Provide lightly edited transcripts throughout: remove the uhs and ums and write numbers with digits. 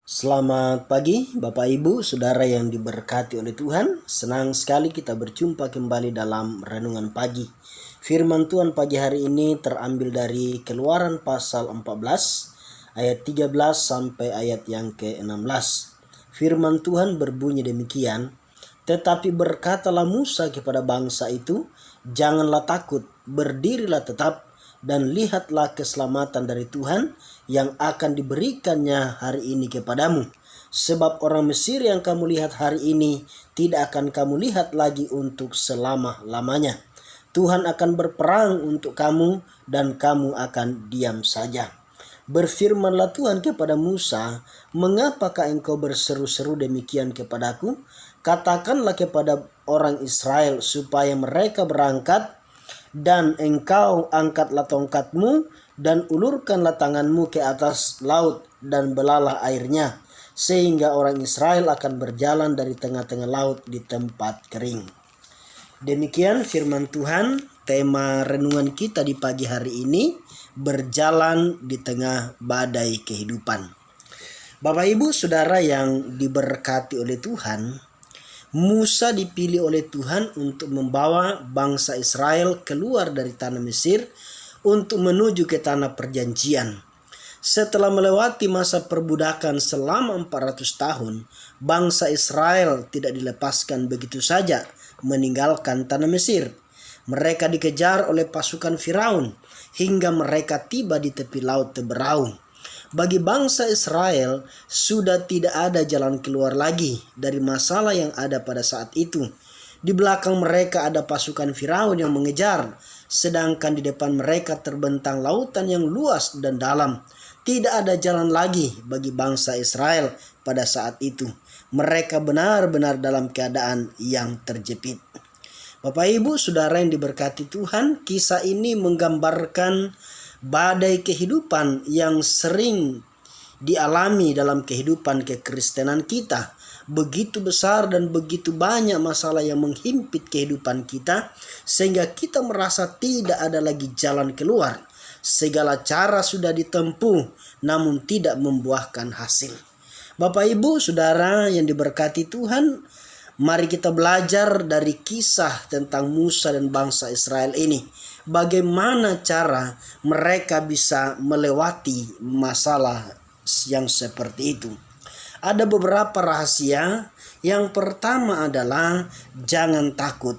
Selamat pagi Bapak Ibu Saudara yang diberkati oleh Tuhan. Senang sekali kita berjumpa kembali dalam renungan pagi. Firman Tuhan pagi hari ini terambil dari Keluaran pasal 14 ayat 13 sampai ayat yang ke-16. Firman Tuhan berbunyi demikian, "Tetapi berkatalah Musa kepada bangsa itu, janganlah takut, berdirilah tetap dan lihatlah keselamatan dari Tuhan yang akan diberikannya hari ini kepadamu. Sebab orang Mesir yang kamu lihat hari ini tidak akan kamu lihat lagi untuk selama-lamanya. Tuhan akan berperang untuk kamu dan kamu akan diam saja." Berfirmanlah Tuhan kepada Musa, "Mengapakah engkau berseru-seru demikian kepadaku? Katakanlah kepada orang Israel supaya mereka berangkat, dan engkau angkatlah tongkatmu dan ulurkanlah tanganmu ke atas laut dan belalah airnya, sehingga orang Israel akan berjalan dari tengah-tengah laut di tempat kering." Demikian firman Tuhan. Tema renungan kita di pagi hari ini, berjalan di tengah badai kehidupan. Bapak Ibu Saudara yang diberkati oleh Tuhan, Musa dipilih oleh Tuhan untuk membawa bangsa Israel keluar dari tanah Mesir untuk menuju ke tanah perjanjian. Setelah melewati masa perbudakan selama 400 tahun, bangsa Israel tidak dilepaskan begitu saja meninggalkan tanah Mesir. Mereka dikejar oleh pasukan Firaun hingga mereka tiba di tepi laut Teberau. Bagi bangsa Israel sudah tidak ada jalan keluar lagi dari masalah yang ada pada saat itu. Di belakang mereka ada pasukan Firaun yang mengejar, sedangkan di depan mereka terbentang lautan yang luas dan dalam. Tidak ada jalan lagi bagi bangsa Israel pada saat itu. Mereka benar-benar dalam keadaan yang terjepit. Bapak Ibu Saudara yang diberkati Tuhan, kisah ini menggambarkan badai kehidupan yang sering dialami dalam kehidupan kekristenan kita. Begitu besar dan begitu banyak masalah yang menghimpit kehidupan kita, sehingga kita merasa tidak ada lagi jalan keluar. Segala cara sudah ditempuh, namun tidak membuahkan hasil. Bapak Ibu Saudara yang diberkati Tuhan, mari kita belajar dari kisah tentang Musa dan bangsa Israel ini. Bagaimana cara mereka bisa melewati masalah yang seperti itu. Ada beberapa rahasia. Yang pertama adalah jangan takut.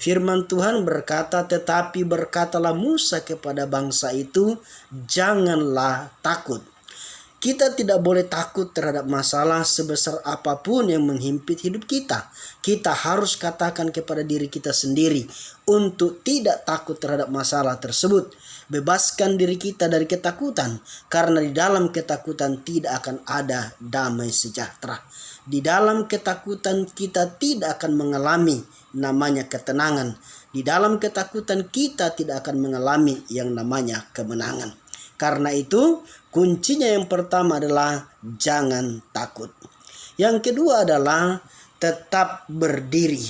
Firman Tuhan berkata, "Tetapi berkatalah Musa kepada bangsa itu, janganlah takut." Kita tidak boleh takut terhadap masalah sebesar apapun yang menghimpit hidup kita. Kita harus katakan kepada diri kita sendiri untuk tidak takut terhadap masalah tersebut. Bebaskan diri kita dari ketakutan, karena di dalam ketakutan tidak akan ada damai sejahtera. Di dalam ketakutan kita tidak akan mengalami namanya ketenangan. Di dalam ketakutan kita tidak akan mengalami yang namanya kemenangan. Karena itu, kuncinya yang pertama adalah jangan takut. Yang kedua adalah tetap berdiri.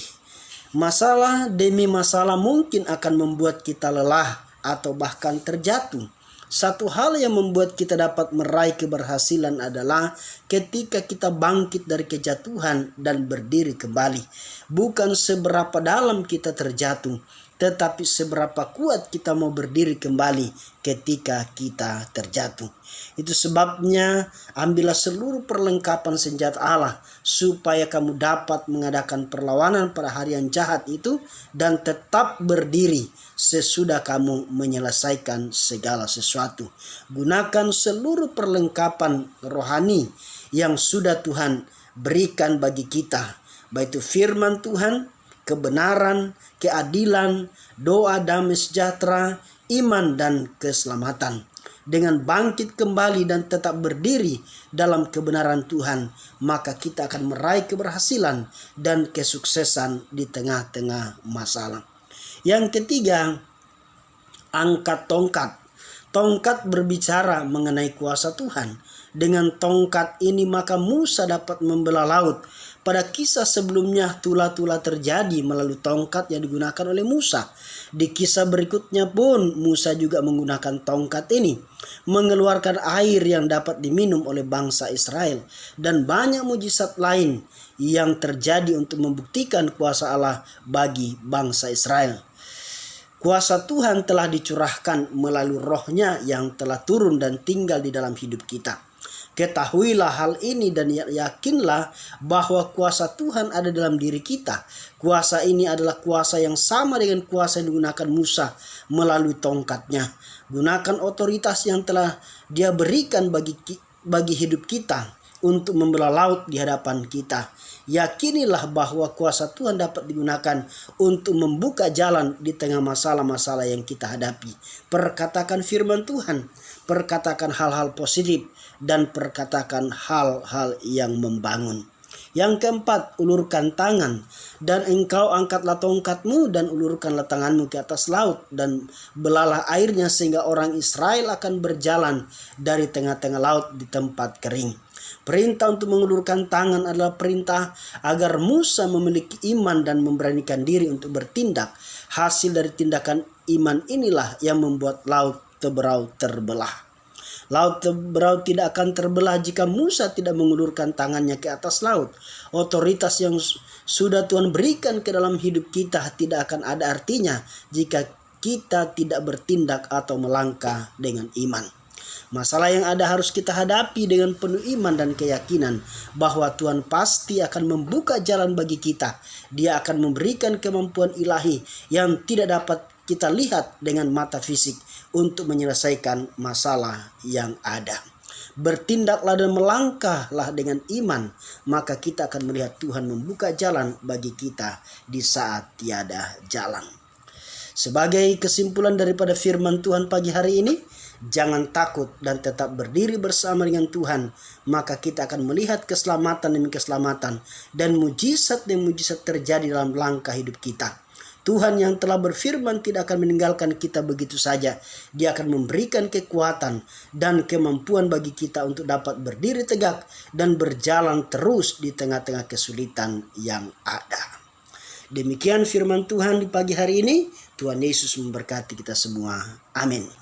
Masalah demi masalah mungkin akan membuat kita lelah atau bahkan terjatuh. Satu hal yang membuat kita dapat meraih keberhasilan adalah ketika kita bangkit dari kejatuhan dan berdiri kembali. Bukan seberapa dalam kita terjatuh, tetapi seberapa kuat kita mau berdiri kembali ketika kita terjatuh. Itu sebabnya ambillah seluruh perlengkapan senjata Allah supaya kamu dapat mengadakan perlawanan pada hari yang jahat itu dan tetap berdiri sesudah kamu menyelesaikan segala sesuatu. Gunakan seluruh perlengkapan rohani yang sudah Tuhan berikan bagi kita, baik itu firman Tuhan, kebenaran, keadilan, doa damai sejahtera, iman dan keselamatan. Dengan bangkit kembali dan tetap berdiri dalam kebenaran Tuhan, maka kita akan meraih keberhasilan dan kesuksesan di tengah-tengah masalah. Yang ketiga, angkat tongkat. Tongkat berbicara mengenai kuasa Tuhan. Dengan tongkat ini maka Musa dapat membelah laut. Pada kisah sebelumnya tula-tula terjadi melalui tongkat yang digunakan oleh Musa. Di kisah berikutnya pun Musa juga menggunakan tongkat ini, mengeluarkan air yang dapat diminum oleh bangsa Israel, dan banyak mujizat lain yang terjadi untuk membuktikan kuasa Allah bagi bangsa Israel. Kuasa Tuhan telah dicurahkan melalui Roh-Nya yang telah turun dan tinggal di dalam hidup kita. Ketahuilah hal ini dan yakinlah bahwa kuasa Tuhan ada dalam diri kita. Kuasa ini adalah kuasa yang sama dengan kuasa yang digunakan Musa melalui tongkatnya. Gunakan otoritas yang telah Dia berikan bagi hidup kita untuk membelah laut di hadapan kita. Yakinilah bahwa kuasa Tuhan dapat digunakan untuk membuka jalan di tengah masalah-masalah yang kita hadapi. Perkatakan firman Tuhan, perkatakan hal-hal positif, dan perkatakan hal-hal yang membangun. Yang keempat, ulurkan tangan, dan engkau angkatlah tongkatmu dan ulurkanlah tanganmu ke atas laut, dan belalah airnya sehingga orang Israel akan berjalan dari tengah-tengah laut di tempat kering. Perintah untuk mengulurkan tangan adalah perintah agar Musa memiliki iman dan memberanikan diri untuk bertindak. Hasil dari tindakan iman inilah yang membuat laut Teberau terbelah. Laut Teberau tidak akan terbelah jika Musa tidak mengulurkan tangannya ke atas laut. Otoritas yang sudah Tuhan berikan ke dalam hidup kita tidak akan ada artinya jika kita tidak bertindak atau melangkah dengan iman. Masalah yang ada harus kita hadapi dengan penuh iman dan keyakinan bahwa Tuhan pasti akan membuka jalan bagi kita. Dia akan memberikan kemampuan ilahi yang tidak dapat kita lihat dengan mata fisik untuk menyelesaikan masalah yang ada. Bertindaklah dan melangkahlah dengan iman, maka kita akan melihat Tuhan membuka jalan bagi kita di saat tiada jalan. Sebagai kesimpulan daripada firman Tuhan pagi hari ini, jangan takut dan tetap berdiri bersama dengan Tuhan, maka kita akan melihat keselamatan demi keselamatan dan mujizat demi mujizat terjadi dalam langkah hidup kita. Tuhan yang telah berfirman tidak akan meninggalkan kita begitu saja. Dia akan memberikan kekuatan dan kemampuan bagi kita untuk dapat berdiri tegak dan berjalan terus di tengah-tengah kesulitan yang ada. Demikian firman Tuhan di pagi hari ini. Tuhan Yesus memberkati kita semua. Amin.